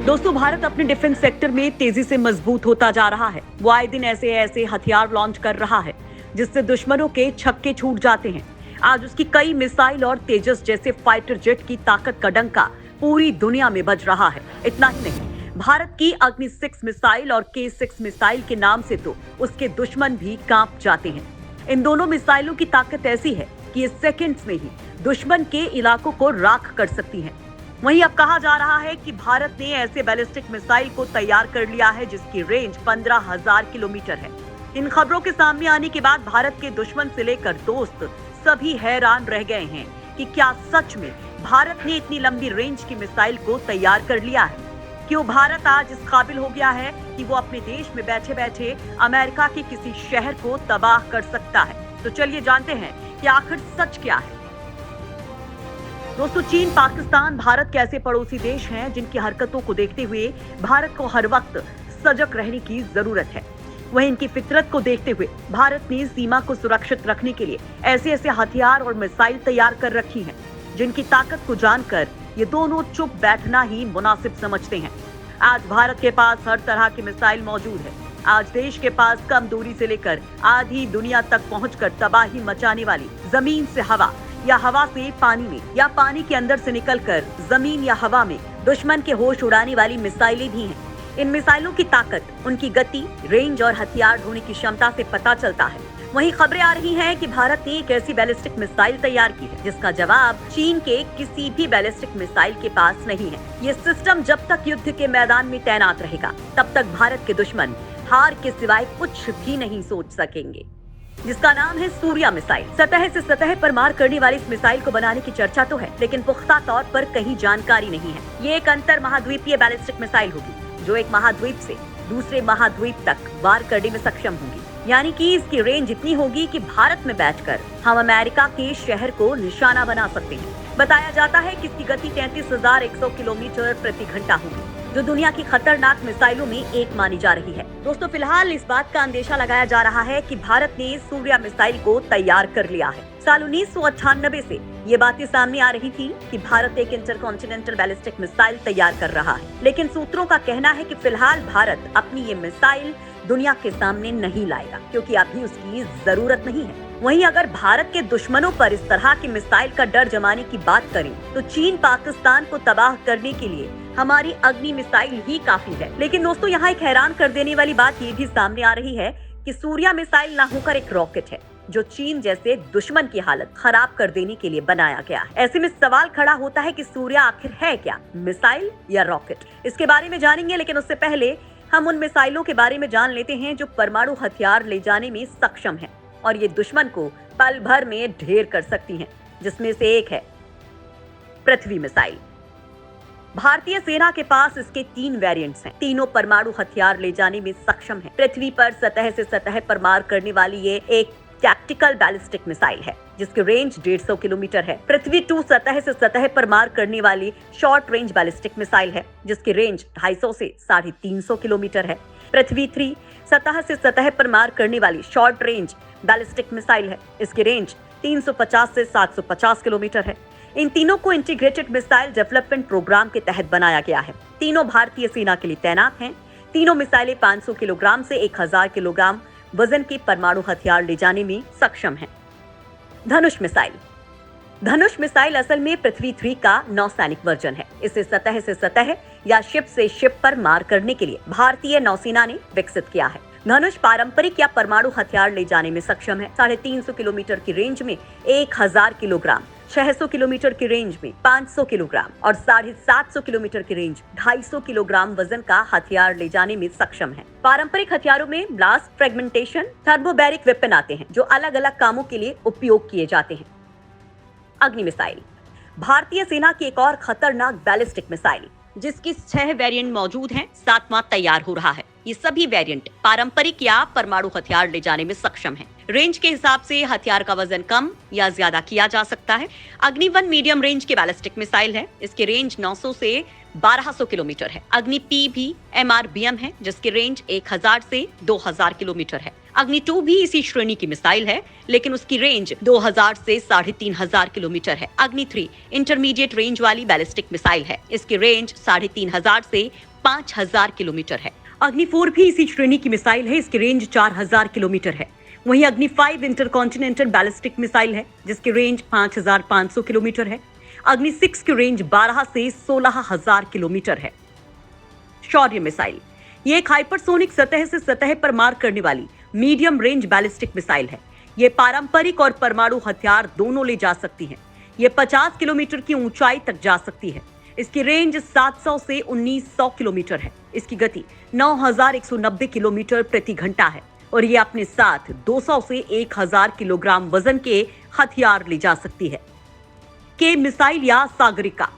दोस्तों, भारत अपने defence sector में तेजी से मजबूत होता जा रहा है। वो आए दिन ऐसे ऐसे हथियार लॉन्च कर रहा है जिससे दुश्मनों के छक्के छूट जाते हैं। आज उसकी कई मिसाइल और तेजस जैसे फाइटर जेट की ताकत का डंका पूरी दुनिया में बज रहा है। इतना ही नहीं, भारत की अग्नि 6 मिसाइल और K6 मिसाइल के नाम से तो उसके दुश्मन भी कांप जाते हैं। इन दोनों मिसाइलों की ताकत ऐसी है कि ये सेकंड्स में ही दुश्मन के इलाकों को राख कर सकती हैं। वहीं अब कहा जा रहा है कि भारत ने ऐसे बैलिस्टिक मिसाइल को तैयार कर लिया है जिसकी रेंज 15,000 किलोमीटर है। इन खबरों के सामने आने के बाद भारत के दुश्मन से लेकर दोस्त सभी हैरान रह गए हैं कि क्या सच में भारत ने इतनी लंबी रेंज की मिसाइल को तैयार कर लिया है। क्यों भारत आज इस काबिल हो गया है कि वो अपने देश में बैठे बैठे अमेरिका के किसी शहर को तबाह कर सकता है। तो चलिए जानते हैं कि आखिर सच क्या है। दोस्तों, चीन, पाकिस्तान, भारत के ऐसे पड़ोसी देश हैं जिनकी हरकतों को देखते हुए भारत को हर वक्त सजग रहने की जरूरत है। वहीं इनकी फितरत को देखते हुए भारत ने सीमा को सुरक्षित रखने के लिए ऐसे ऐसे हथियार और मिसाइल तैयार कर रखी हैं जिनकी ताकत को जानकर ये दोनों चुप बैठना ही मुनासिब समझते हैं। आज भारत के पास हर तरह की मिसाइल मौजूद है। आज देश के पास कम दूरी से लेकर आधी दुनिया तक पहुंचकर तबाही मचाने वाली जमीन से हवा या हवा से पानी में या पानी के अंदर से निकलकर जमीन या हवा में दुश्मन के होश उड़ाने वाली मिसाइलें भी हैं। इन मिसाइलों की ताकत, उनकी गति, रेंज और हथियार ढोने की क्षमता से पता चलता है। वहीं खबरें आ रही हैं कि भारत ने एक ऐसी बैलिस्टिक मिसाइल तैयार की है जिसका जवाब चीन के किसी भी बैलिस्टिक मिसाइल के पास नहीं है। ये सिस्टम जब तक युद्ध के मैदान में तैनात रहेगा तब तक भारत के दुश्मन हार के सिवाय कुछ भी नहीं सोच सकेंगे, जिसका नाम है सूर्या मिसाइल। सतह से सतह पर मार करने वाली इस मिसाइल को बनाने की चर्चा तो है, लेकिन पुख्ता तौर पर कहीं जानकारी नहीं है। ये एक अंतर महाद्वीपीय बैलिस्टिक मिसाइल होगी जो एक महाद्वीप से दूसरे महाद्वीप तक वार करने में सक्षम होगी। यानी कि इसकी रेंज इतनी होगी कि भारत में बैठकर हम अमेरिका के शहर को निशाना बना सकते हैं। बताया जाता है कि इसकी गति 33,100 किलोमीटर प्रति घंटा होगी, जो दुनिया की खतरनाक मिसाइलों में एक मानी जा रही है। दोस्तों, फिलहाल इस बात का अंदेशा लगाया जा रहा है कि भारत ने सूर्या मिसाइल को तैयार कर लिया है। साल 1998 से ये बातें सामने आ रही थी कि भारत एक इंटरकॉन्टिनेंटल बैलिस्टिक मिसाइल तैयार कर रहा है, लेकिन सूत्रों का कहना है कि फिलहाल भारत अपनी ये मिसाइल दुनिया के सामने नहीं लाएगा क्योंकि अभी उसकी जरूरत नहीं है। वहीं अगर भारत के दुश्मनों पर इस तरह की मिसाइल का डर जमाने की बात करें तो चीन, पाकिस्तान को तबाह करने के लिए हमारी अग्नि मिसाइल ही काफी है। लेकिन दोस्तों, यहाँ एक हैरान कर देने वाली बात ये भी सामने आ रही है कि सूर्या मिसाइल ना होकर एक रॉकेट है जो चीन जैसे दुश्मन की हालत खराब कर देने के लिए बनाया गया है। ऐसे में सवाल खड़ा होता है कि सूर्या आखिर है क्या, मिसाइल या रॉकेट? इसके बारे में जानेंगे, लेकिन उससे पहले हम उन मिसाइलों के बारे में जान लेते हैं जो परमाणु हथियार ले जाने में सक्षम हैं और ये दुश्मन को पल भर में ढेर कर सकती हैं, जिसमें से एक है पृथ्वी मिसाइल। भारतीय सेना के पास इसके 3 वेरिएंट्स हैं। तीनों परमाणु हथियार ले जाने में सक्षम हैं। पृथ्वी पर सतह से सतह पर मार करने वाली ये एक टैक्टिकल बैलिस्टिक मिसाइल है जिसकी रेंज 150 किलोमीटर है। पृथ्वी 2 सतह से सतह पर मार करने वाली शॉर्ट रेंज बैलिस्टिक मिसाइल है जिसकी रेंज 250 से 350 किलोमीटर है। पृथ्वी 3 सतह से सतह पर मार करने वाली शॉर्ट रेंज बैलिस्टिक मिसाइल है। इसकी रेंज 350 से 750 किलोमीटर है। इन तीनों को इंटीग्रेटेड मिसाइल डेवलपमेंट प्रोग्राम के तहत बनाया गया है। तीनों भारतीय सेना के लिए तैनात हैं। तीनों मिसाइलें 500 किलोग्राम से 1000 किलोग्राम वजन के परमाणु हथियार ले जाने में सक्षम हैं। धनुष मिसाइल। धनुष मिसाइल असल में पृथ्वी 3 का नौसैनिक वर्जन है। इसे सतह से सतह या शिप से शिप पर मार करने के लिए भारतीय नौसेना ने विकसित किया है। धनुष पारंपरिक या परमाणु हथियार ले जाने में सक्षम है। 350 किलोमीटर की रेंज में 1000 किलोग्राम, 600 किलोमीटर की रेंज में 500 किलोग्राम और 750 किलोमीटर की रेंज 250 किलोग्राम वजन का हथियार ले जाने में सक्षम है। पारंपरिक हथियारों में ब्लास्ट, फ्रेगमेंटेशन, थर्मोबैरिक वेपन आते हैं जो अलग अलग कामों के लिए उपयोग किए जाते हैं। अग्नि मिसाइल। भारतीय सेना की एक और खतरनाक बैलिस्टिक मिसाइल जिसकी 6 वेरिएंट मौजूद हैं, 7वां तैयार हो रहा है। ये सभी वेरिएंट पारंपरिक या परमाणु हथियार ले जाने में सक्षम हैं। रेंज के हिसाब से हथियार का वजन कम या ज्यादा किया जा सकता है। अग्नि 1 मीडियम रेंज के बैलिस्टिक मिसाइल है। इसकी रेंज 900 से 1200 किलोमीटर है। अग्नि P भी MRBM है, जिसकी रेंज 1000 से 2000 किलोमीटर है। अग्नि 2 भी इसी श्रेणी की मिसाइल है, लेकिन उसकी रेंज 2000 से 3500 किलोमीटर है। अग्नि 3 इंटरमीडिएट रेंज वाली बैलिस्टिक मिसाइल है। इसकी रेंज 3500 से 5000 किलोमीटर है। अग्नि 4 भी इसी श्रेणी की मिसाइल है। इसकी रेंज 4000 किलोमीटर है। वहीं अग्नि 5 इंटरकॉन्टिनेंटल बैलिस्टिक मिसाइल है, जिसकी रेंज 5500 किलोमीटर है। अग्नि 6 की रेंज 12 से 16000 किलोमीटर है। शौर्य मिसाइल ये एक हाइपरसोनिक सतह से सतह पर मार करने वाली मीडियम रेंज बैलिस्टिक मिसाइल है। ये पारंपरिक और परमाणु हथियार दोनों ले जा सकती है। ये 50 किलोमीटर की ऊंचाई तक जा सकती है। इसकी रेंज 700 से 1900 किलोमीटर है। इसकी गति 9190 किलोमीटर प्रति घंटा है और ये अपने साथ 200 से 1000 किलोग्राम वजन के हथियार ले जा सकती है। के मिसाइल या सागरिका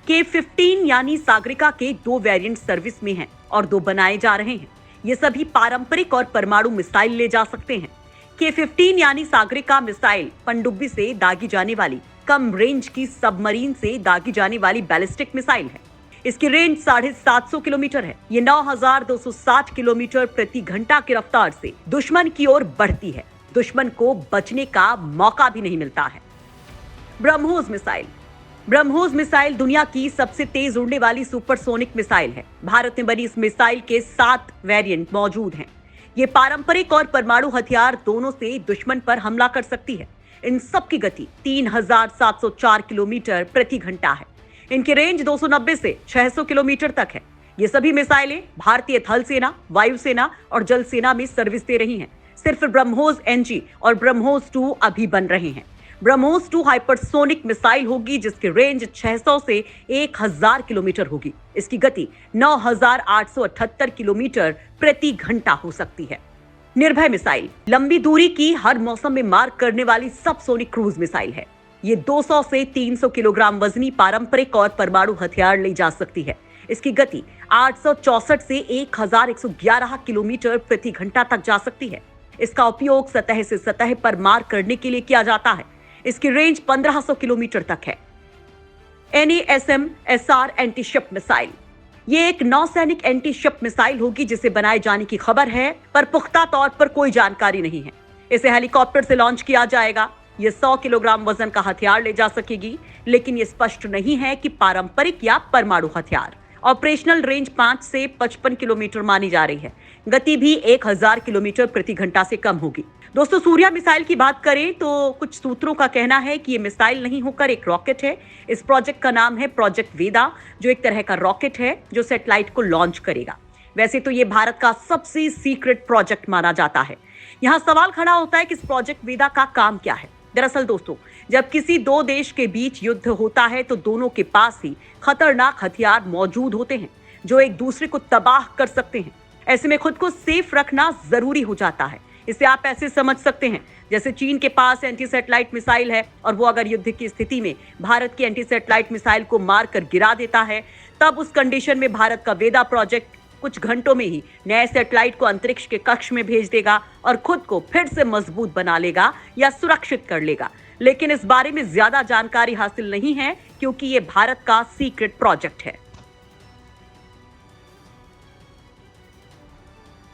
K-15 यानी सागरिका के 2 वेरिएंट सर्विस में हैं और 2 बनाए जा रहे हैं। ये सभी पारंपरिक और परमाणु मिसाइल ले जा सकते हैं। K-15 यानी सागरिका मिसाइल पनडुब्बी से दागी जाने वाली कम रेंज की सबमरीन से दागी जाने वाली बैलिस्टिक मिसाइल है। इसकी रेंज 750 किलोमीटर है। ये 9260 किलोमीटर प्रति घंटा की रफ्तार से दुश्मन की ओर बढ़ती है। दुश्मन को बचने का मौका भी नहीं मिलता है। ब्रह्मोस मिसाइल ब्रह्मोस मिसाइल दुनिया की सबसे तेज उड़ने वाली सुपरसोनिक मिसाइल है। भारत में बनी इस मिसाइल के 7 वेरिएंट मौजूद हैं। ये पारंपरिक और परमाणु हथियार दोनों से दुश्मन पर हमला कर सकती है। इन सब की गति 3704 किलोमीटर प्रति घंटा है। इनकी रेंज 290 से 600 किलोमीटर तक है। ये सभी मिसाइलें भारतीय थल सेना, वायुसेना और जल सेना में सर्विस दे रही हैं। सिर्फ ब्रह्मोस NG और ब्रह्मोस 2 अभी बन रहे हैं। ब्रह्मोस 2 हाइपरसोनिक मिसाइल होगी, जिसकी रेंज 600 से 1000 किलोमीटर होगी। इसकी गति 9878 किलोमीटर प्रति घंटा हो सकती है। निर्भय मिसाइल लंबी दूरी की हर मौसम में मार करने वाली सबसोनिक क्रूज मिसाइल है। ये 200 से 300 किलोग्राम वजनी पारंपरिक और परमाणु हथियार ले जा सकती है। इसकी गति 864 से 1111 किलोमीटर प्रति घंटा तक जा सकती है। इसका उपयोग सतह से सतह पर मार करने के लिए किया जाता है। इसकी रेंज 1500 किलोमीटर तक है। NASM-SR एंटीशिप मिसाइल ये एक नौसैनिक एंटीशिप मिसाइल होगी, जिसे बनाए जाने की खबर है, पर पुख्ता तौर पर कोई जानकारी नहीं है। इसे हेलीकॉप्टर से लॉन्च किया जाएगा। ये 100 किलोग्राम वजन का हथियार ले जा सकेगी, लेकिन ये स्पष्ट नहीं है कि पारंपरिक या परमाणु हथियार। ऑपरेशनल रेंज 5 से 55 किलोमीटर मानी जा रही है। गति भी 1000 किलोमीटर प्रति घंटा से कम होगी। दोस्तों, सूर्या मिसाइल की बात करें तो कुछ सूत्रों का कहना है कि ये मिसाइल नहीं होकर एक रॉकेट है। इस प्रोजेक्ट का नाम है प्रोजेक्ट वेदा, जो एक तरह का रॉकेट है जो सैटेलाइट को लॉन्च करेगा। वैसे तो ये भारत का सबसे सीक्रेट प्रोजेक्ट माना जाता है। यहाँ सवाल खड़ा होता है कि इस प्रोजेक्ट वेदा का काम क्या है। दरअसल दोस्तों, जब किसी 2 देश के बीच युद्ध होता है तो दोनों के पास ही खतरनाक हथियार मौजूद होते हैं जो एक दूसरे को तबाह कर सकते हैं। ऐसे में खुद को सेफ रखना जरूरी हो जाता है। इसे आप ऐसे समझ सकते हैं जैसे चीन के पास एंटी सैटेलाइट मिसाइल है और वो अगर युद्ध की स्थिति में भारत की एंटी सैटेलाइट मिसाइल को मार कर गिरा देता है, तब उस कंडीशन में भारत का वेदा प्रोजेक्ट कुछ घंटों में ही नए सैटेलाइट को अंतरिक्ष के कक्ष में भेज देगा और खुद को फिर से मजबूत बना लेगा या सुरक्षित कर लेगा। लेकिन इस बारे में ज्यादा जानकारी हासिल नहीं है, क्योंकि ये भारत का सीक्रेट प्रोजेक्ट है।